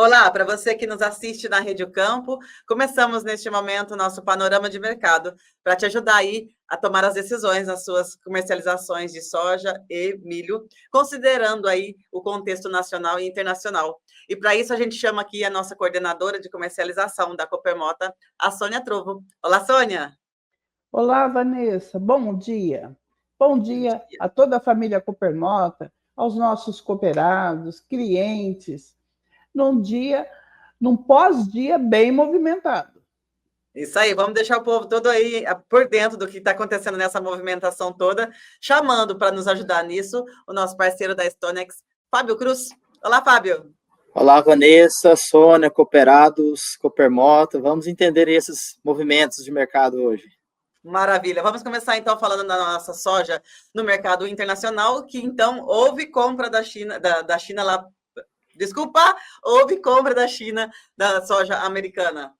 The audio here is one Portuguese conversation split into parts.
Olá, para você que nos assiste na Rede Campo, começamos neste momento o nosso panorama de mercado para te ajudar aí a tomar as decisões nas suas comercializações de soja e milho, considerando aí o contexto nacional e internacional. E para isso a gente chama aqui a nossa coordenadora de comercialização da Coopermota, a Sônia Trovo. Olá, Sônia! Olá, Vanessa, bom dia. Bom dia a toda a família Coopermota, aos nossos cooperados, clientes, num pós-dia bem movimentado. Isso aí, vamos deixar o povo todo aí por dentro do que está acontecendo nessa movimentação toda, chamando para nos ajudar nisso o nosso parceiro da Stonex, Fábio Cruz. Olá, Fábio. Olá, Vanessa, Sônia, cooperados, Coopermota. Vamos entender esses movimentos de mercado hoje. Maravilha. Vamos começar, então, falando da nossa soja no mercado internacional, que, então, houve compra da China, da China lá... Desculpa, houve compra da China da soja americana.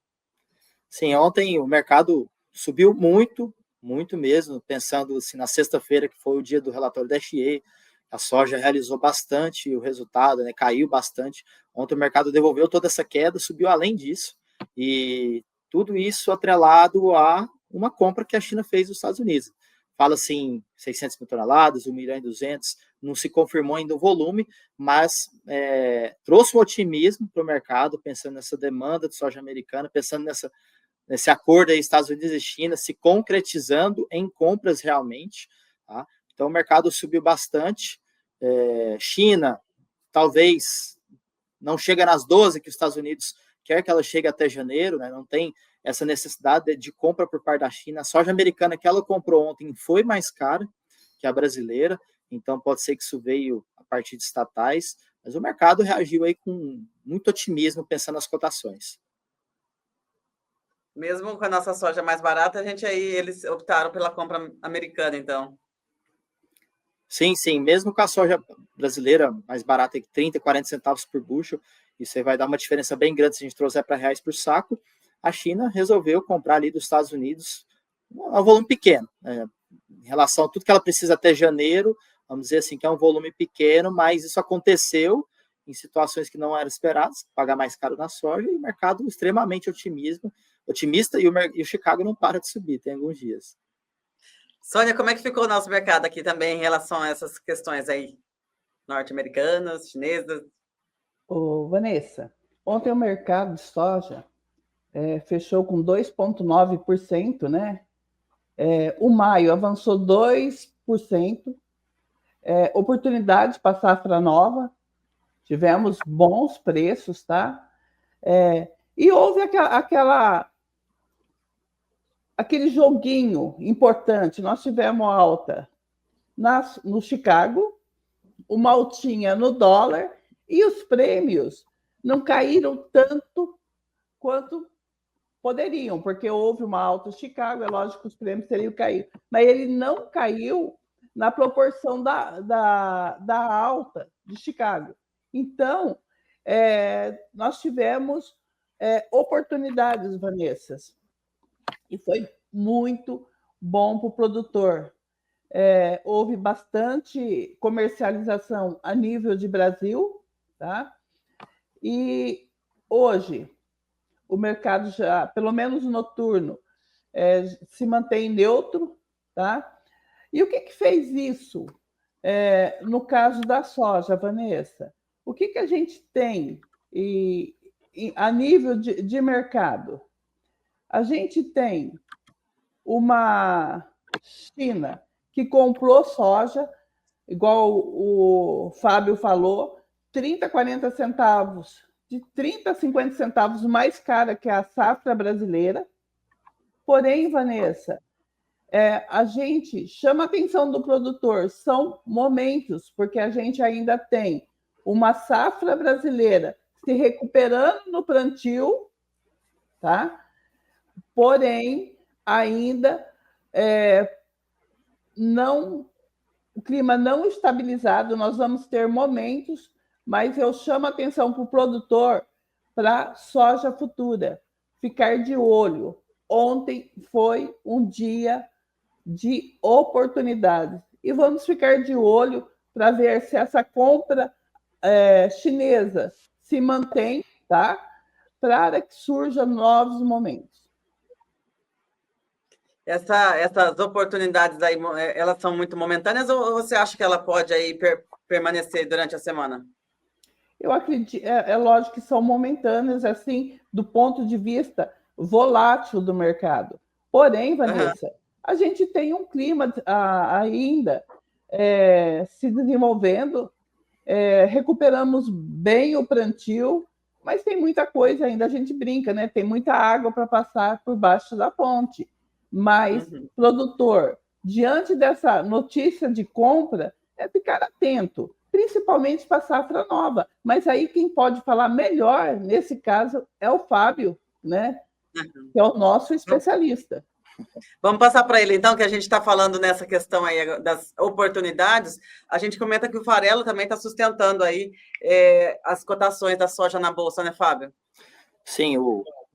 Sim, ontem o mercado subiu muito, muito mesmo, pensando assim, na sexta-feira, que foi o dia do relatório da FA, a soja realizou bastante o resultado, né, caiu bastante. Ontem o mercado devolveu toda essa queda, subiu além disso, e tudo isso atrelado a uma compra que a China fez nos Estados Unidos. Fala assim, 600 mil toneladas, 1 milhão e 200, não se confirmou ainda o volume, mas trouxe um otimismo para o mercado, pensando nessa demanda de soja americana, pensando nesse acordo aí Estados Unidos e China se concretizando em compras realmente, tá? Então o mercado subiu bastante. China talvez não chega nas 12 que os Estados Unidos quer que ela chegue até janeiro, né? Não tem essa necessidade de compra por parte da China. A soja americana que ela comprou ontem foi mais cara que a brasileira, então pode ser que isso veio a partir de estatais, mas o mercado reagiu aí com muito otimismo pensando nas cotações. Mesmo com a nossa soja mais barata, eles optaram pela compra americana, então. Sim, sim. Mesmo com a soja brasileira mais barata, 30, 40 centavos por bushel, isso aí vai dar uma diferença bem grande se a gente trouxer para reais por saco. A China resolveu comprar ali dos Estados Unidos um volume pequeno, né? Em relação a tudo que ela precisa até janeiro, vamos dizer assim, que é um volume pequeno, mas isso aconteceu em situações que não eram esperadas, pagar mais caro na soja, e o mercado extremamente otimista, e o Chicago não para de subir, tem alguns dias. Sônia, como é que ficou o nosso mercado aqui também em relação a essas questões aí, norte-americanas, chinesas? Ô, Vanessa, ontem o mercado de soja fechou com 2,9%, né? O maio avançou 2%, oportunidade para safra nova, tivemos bons preços, tá? E houve aquele joguinho importante. Nós tivemos alta no Chicago, uma altinha no dólar, e os prêmios não caíram tanto quanto poderiam, porque houve uma alta no Chicago, é lógico que os prêmios teriam caído, mas ele não caiu na proporção da alta de Chicago. Então, nós tivemos oportunidades, Vanessa, e foi muito bom para o produtor. Houve bastante comercialização a nível de Brasil, tá? E hoje o mercado já, pelo menos noturno, se mantém neutro, tá? E o que fez isso no caso da soja, Vanessa? O que a gente tem a nível de mercado? A gente tem uma China que comprou soja, igual o Fábio falou, 30, 40 centavos, de 30 a 50 centavos mais cara que a safra brasileira. Porém, Vanessa, a gente chama a atenção do produtor, são momentos, porque a gente ainda tem uma safra brasileira se recuperando no plantio, tá? Porém, ainda o clima não estabilizado, nós vamos ter momentos, mas eu chamo a atenção para o produtor para soja futura, ficar de olho. Ontem foi um dia de oportunidades e vamos ficar de olho para ver se essa compra chinesa se mantém tá? Para que surjam novos momentos. Essas oportunidades aí, elas são muito momentâneas ou você acha que ela pode aí permanecer durante a semana? Eu acredito, é lógico que são momentâneas, assim, do ponto de vista volátil do mercado. Porém, Vanessa, a gente tem um clima ainda se desenvolvendo, recuperamos bem o plantio, mas tem muita coisa ainda, a gente brinca, né? Tem muita água para passar por baixo da ponte. Mas, produtor, diante dessa notícia de compra, é ficar atento, principalmente para a safra nova. Mas aí quem pode falar melhor, nesse caso, é o Fábio, né? Que é o nosso especialista. Vamos passar para ele, então, que a gente está falando nessa questão aí das oportunidades. A gente comenta que o farelo também está sustentando aí as cotações da soja na Bolsa, né, Fábio? Sim,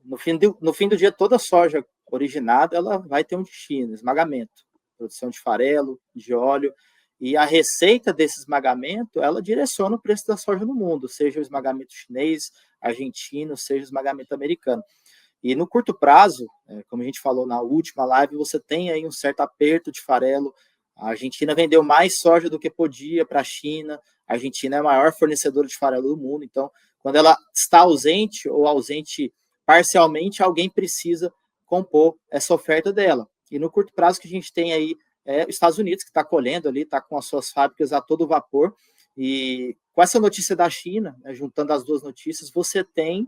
no fim do dia, toda a soja originada ela vai ter um destino, esmagamento, produção de farelo, de óleo, e a receita desse esmagamento, ela direciona o preço da soja no mundo, seja o esmagamento chinês, argentino, seja o esmagamento americano. E no curto prazo, como a gente falou na última live, você tem aí um certo aperto de farelo. A Argentina vendeu mais soja do que podia para a China. A Argentina é a maior fornecedora de farelo do mundo. Então, quando ela está ausente ou ausente parcialmente, alguém precisa compor essa oferta dela. E no curto prazo que a gente tem aí os Estados Unidos, que está colhendo ali, está com as suas fábricas a todo vapor. E com essa notícia da China, juntando as duas notícias, você tem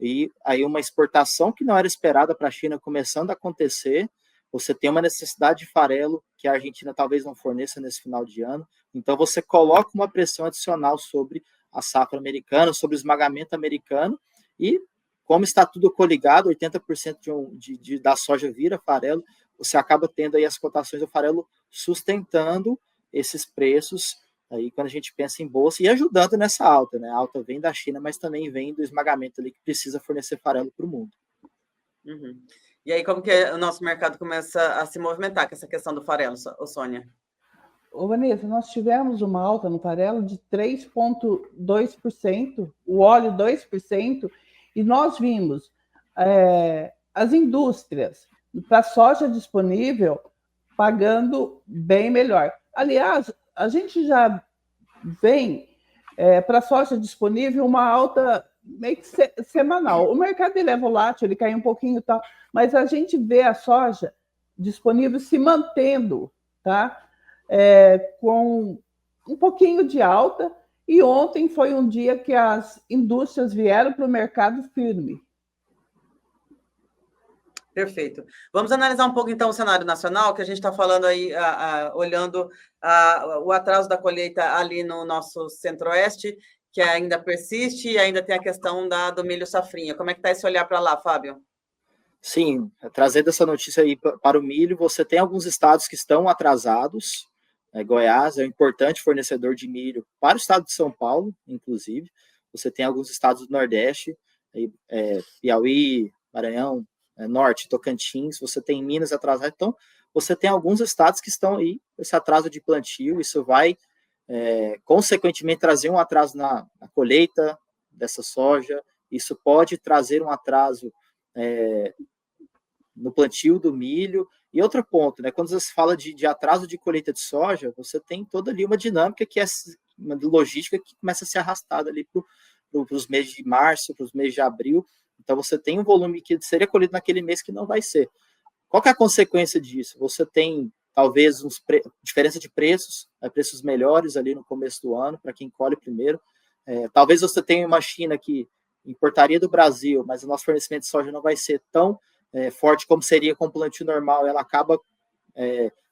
e aí uma exportação que não era esperada para a China começando a acontecer. Você tem uma necessidade de farelo que a Argentina talvez não forneça nesse final de ano. Então você coloca uma pressão adicional sobre a safra americana, sobre o esmagamento americano, e como está tudo coligado, 80% da soja vira farelo, você acaba tendo aí as cotações do farelo sustentando esses preços aí quando a gente pensa em bolsa e ajudando nessa alta, né? A alta vem da China, mas também vem do esmagamento ali que precisa fornecer farelo para o mundo. E aí, como que o nosso mercado começa a se movimentar com essa questão do farelo, Sônia? Ô, Vanessa, nós tivemos uma alta no farelo de 3,2%, o óleo 2%, e nós vimos as indústrias para soja disponível pagando bem melhor. Aliás, a gente já vem para a soja disponível uma alta meio que semanal. O mercado ele é volátil, ele cai um pouquinho e tal, mas a gente vê a soja disponível se mantendo, tá? Com um pouquinho de alta, e ontem foi um dia que as indústrias vieram para o mercado firme. Perfeito. Vamos analisar um pouco, então, o cenário nacional, que a gente está falando aí, olhando o atraso da colheita ali no nosso centro-oeste, que ainda persiste, e ainda tem a questão do milho safrinha. Como é que está esse olhar para lá, Fábio? Sim, trazendo essa notícia aí para o milho, você tem alguns estados que estão atrasados. Goiás é um importante fornecedor de milho para o estado de São Paulo, inclusive. Você tem alguns estados do Nordeste, Piauí, Maranhão, Norte, Tocantins, você tem Minas atrasado. Então, você tem alguns estados que estão aí, esse atraso de plantio, isso vai, consequentemente, trazer um atraso na colheita dessa soja, isso pode trazer um atraso no plantio do milho. E outro ponto, né, quando você fala de atraso de colheita de soja, você tem toda ali uma dinâmica que é uma logística que começa a ser arrastada ali para os meses de março, para os meses de abril. Então, você tem um volume que seria colhido naquele mês que não vai ser. Qual que é a consequência disso? Você tem, talvez, diferença de preços, preços melhores ali no começo do ano, para quem colhe primeiro. Talvez você tenha uma China que importaria do Brasil, mas o nosso fornecimento de soja não vai ser tão forte como seria com o plantio normal. Ela acaba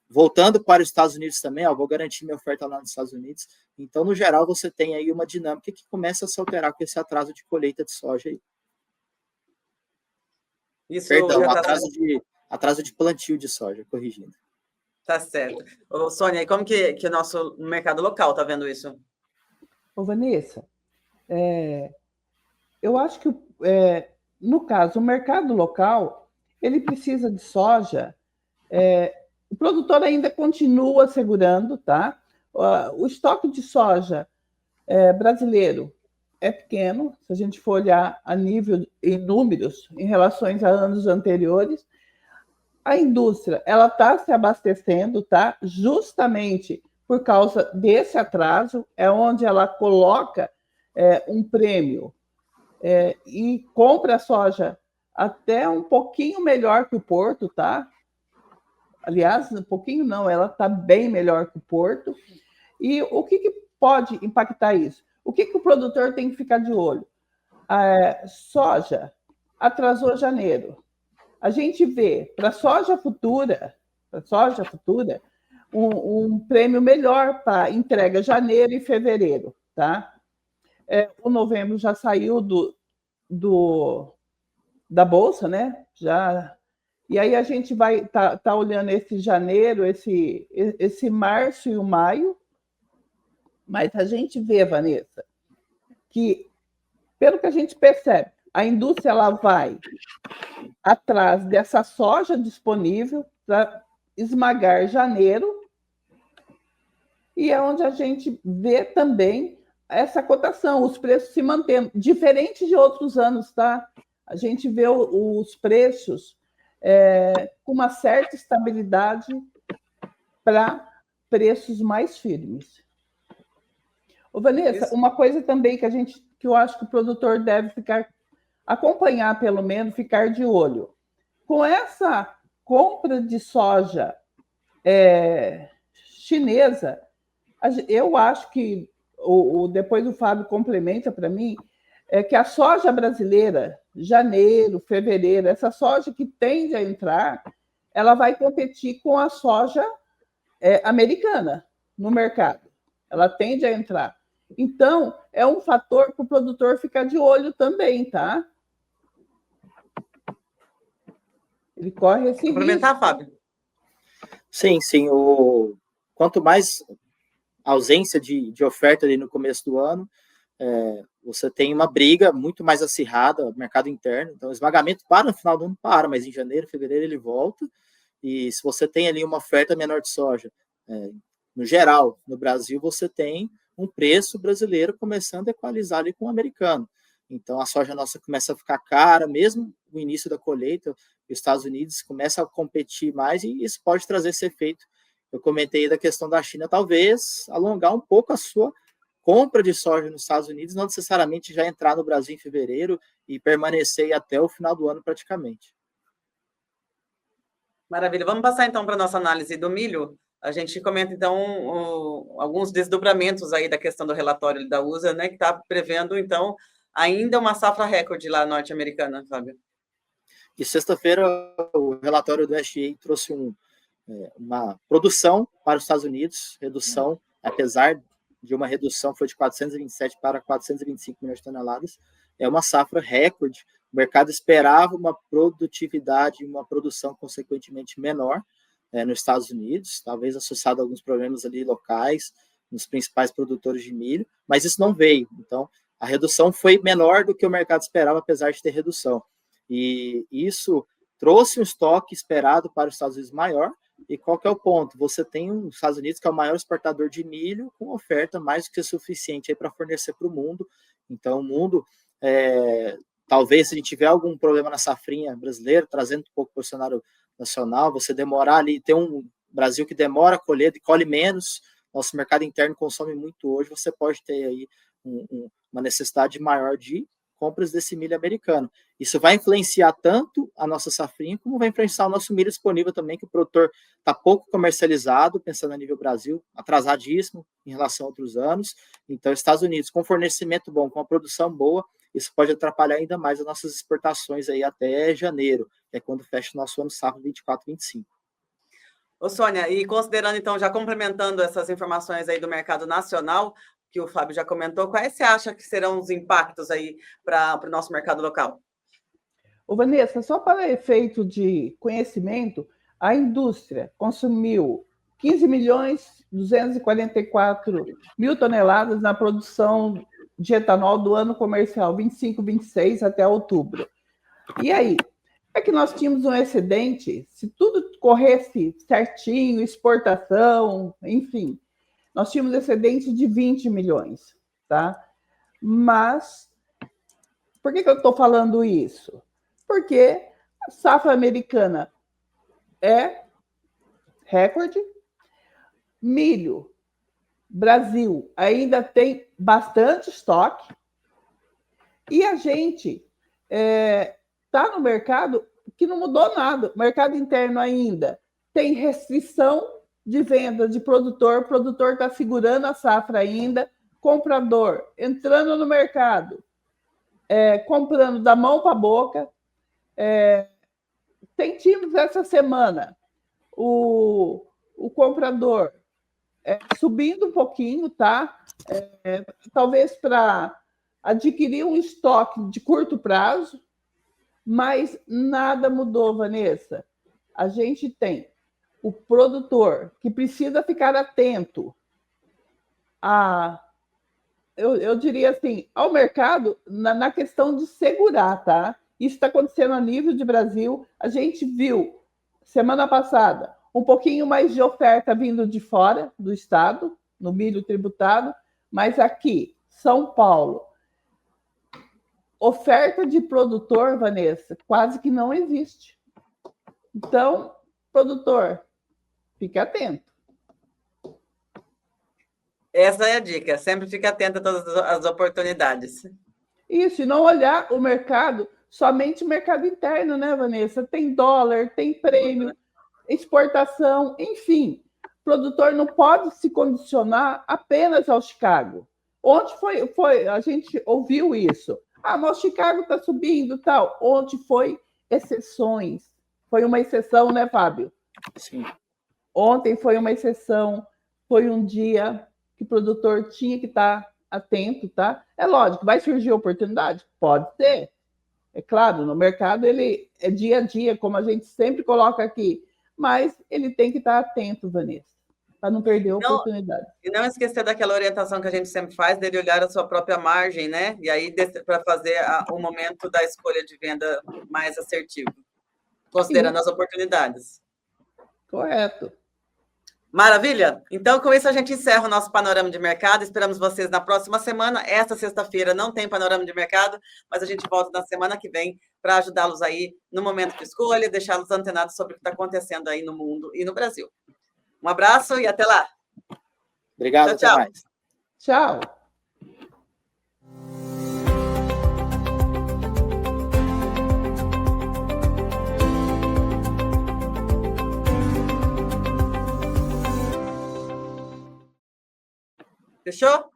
voltando para os Estados Unidos também, vou garantir minha oferta lá nos Estados Unidos. Então, no geral, você tem aí uma dinâmica que começa a se alterar com esse atraso de colheita de soja aí. Isso Perdão, atraso de plantio de soja, corrigindo. Tá certo. Ô, Sônia, e como que o nosso mercado local está vendo isso? Ô, Vanessa, eu acho que, no caso, o mercado local, ele precisa de soja. O produtor ainda continua segurando, tá? O estoque de soja brasileiro é pequeno, se a gente for olhar a nível em números em relação a anos anteriores. A indústria ela está se abastecendo, tá? Justamente por causa desse atraso, é onde ela coloca um prêmio e compra a soja até um pouquinho melhor que o Porto, tá? Aliás, um pouquinho não, ela está bem melhor que o Porto. E o que pode impactar isso? O que o produtor tem que ficar de olho? Soja atrasou janeiro. A gente vê para soja futura, um prêmio melhor para entrega janeiro e fevereiro, tá? O novembro já saiu da bolsa, né? E aí a gente vai tá olhando esse janeiro, esse março e o maio, mas a gente vê, Vanessa, que pelo que a gente percebe, a indústria ela vai atrás dessa soja disponível para esmagar janeiro, e é onde a gente vê também essa cotação, os preços se mantendo, diferente de outros anos, tá? A gente vê os preços com uma certa estabilidade para preços mais firmes. Ô, Vanessa, uma coisa também que eu acho que o produtor deve acompanhar, pelo menos, ficar de olho. Com essa compra de soja chinesa, eu acho que, depois o Fábio complementa para mim, que a soja brasileira, janeiro, fevereiro, essa soja que tende a entrar, ela vai competir com a soja americana no mercado. Ela tende a entrar. Então, é um fator para o produtor ficar de olho também, tá? Ele corre esse risco. Complementar, Fábio? Sim. Quanto mais ausência de oferta ali no começo do ano, você tem uma briga muito mais acirrada no mercado interno. Então, o esmagamento no final do ano, mas em janeiro, fevereiro ele volta. E se você tem ali uma oferta menor de soja, no geral, no Brasil, você tem um preço brasileiro começando a equalizar ali com o americano. Então, a soja nossa começa a ficar cara, mesmo no início da colheita, os Estados Unidos começa a competir mais e isso pode trazer esse efeito. Eu comentei da questão da China, talvez alongar um pouco a sua compra de soja nos Estados Unidos, não necessariamente já entrar no Brasil em fevereiro e permanecer até o final do ano praticamente. Maravilha. Vamos passar, então, para a nossa análise do milho. A gente comenta, então, alguns desdobramentos aí da questão do relatório da USA, né, que está prevendo, então, ainda uma safra recorde lá norte-americana, Fábio. E sexta-feira, o relatório do USDA trouxe uma produção para os Estados Unidos, redução, apesar de uma redução, foi de 427 para 425 milhões de toneladas, é uma safra recorde. O mercado esperava uma produtividade, uma produção consequentemente menor nos Estados Unidos, talvez associado a alguns problemas ali locais, nos principais produtores de milho, mas isso não veio. Então, a redução foi menor do que o mercado esperava, apesar de ter redução. E isso trouxe um estoque esperado para os Estados Unidos maior. E qual que é o ponto? Você tem os Estados Unidos, que é o maior exportador de milho, com oferta mais do que suficiente para fornecer para o mundo. Então, o mundo, talvez, se a gente tiver algum problema na safrinha brasileira, trazendo um pouco para o cenário nacional, você demorar ali, ter um Brasil que demora a colher e colhe menos, nosso mercado interno consome muito hoje, você pode ter aí uma necessidade maior de compras desse milho americano. Isso vai influenciar tanto a nossa safrinha, como vai influenciar o nosso milho disponível também, que o produtor está pouco comercializado, pensando a nível Brasil, atrasadíssimo em relação a outros anos. Então, Estados Unidos, com fornecimento bom, com a produção boa, isso pode atrapalhar ainda mais as nossas exportações aí até janeiro, que é quando fecha o nosso ano safra 24-25. Ô, Sônia, e considerando, então, já complementando essas informações aí do mercado nacional, que o Fábio já comentou, quais você acha que serão os impactos aí para o nosso mercado local? Ô, Vanessa, só para efeito de conhecimento, a indústria consumiu 15.244.000 toneladas na produção de etanol do ano comercial 25-26 até outubro. E aí, é que nós tínhamos um excedente, se tudo corresse certinho, exportação, enfim, nós tínhamos excedente de 20 milhões, tá? Mas, por que eu estou falando isso? Porque a safra americana é recorde. Milho, Brasil, ainda tem bastante estoque. E a gente está no mercado que não mudou nada. O mercado interno ainda tem restrição de venda de produtor. O produtor está segurando a safra ainda. Comprador entrando no mercado, comprando da mão para a boca. Sentimos essa semana o comprador subindo um pouquinho, tá? Talvez para adquirir um estoque de curto prazo, mas nada mudou, Vanessa. A gente tem o produtor que precisa ficar atento eu diria assim, ao mercado na questão de segurar, tá? Isso está acontecendo a nível de Brasil. A gente viu, semana passada, um pouquinho mais de oferta vindo de fora do estado, no milho tributado, mas aqui, São Paulo, oferta de produtor, Vanessa, quase que não existe. Então, produtor, fique atento. Essa é a dica, sempre fique atento a todas as oportunidades. Isso, e não olhar o mercado, somente o mercado interno, né, Vanessa? Tem dólar, tem prêmio, exportação, enfim. O produtor não pode se condicionar apenas ao Chicago. Ontem a gente ouviu isso. Mas o Chicago está subindo, tal. Ontem foi exceções. Foi uma exceção, né, Fábio? Sim. Ontem foi uma exceção, foi um dia que o produtor tinha que estar atento, tá? É lógico, vai surgir oportunidade? Pode ser. É claro, no mercado ele é dia a dia, como a gente sempre coloca aqui, mas ele tem que estar atento, Vanessa, para não perder a oportunidade. E não esquecer daquela orientação que a gente sempre faz, dele olhar a sua própria margem, né? E aí, para fazer o momento da escolha de venda mais assertivo, considerando as oportunidades. Correto. Maravilha? Então, com isso, a gente encerra o nosso panorama de mercado. Esperamos vocês na próxima semana. Esta sexta-feira não tem panorama de mercado, mas a gente volta na semana que vem para ajudá-los aí no momento de escolha, deixá-los antenados sobre o que está acontecendo aí no mundo e no Brasil. Um abraço e até lá. Obrigado, tchau, até mais. Tchau. Fechou?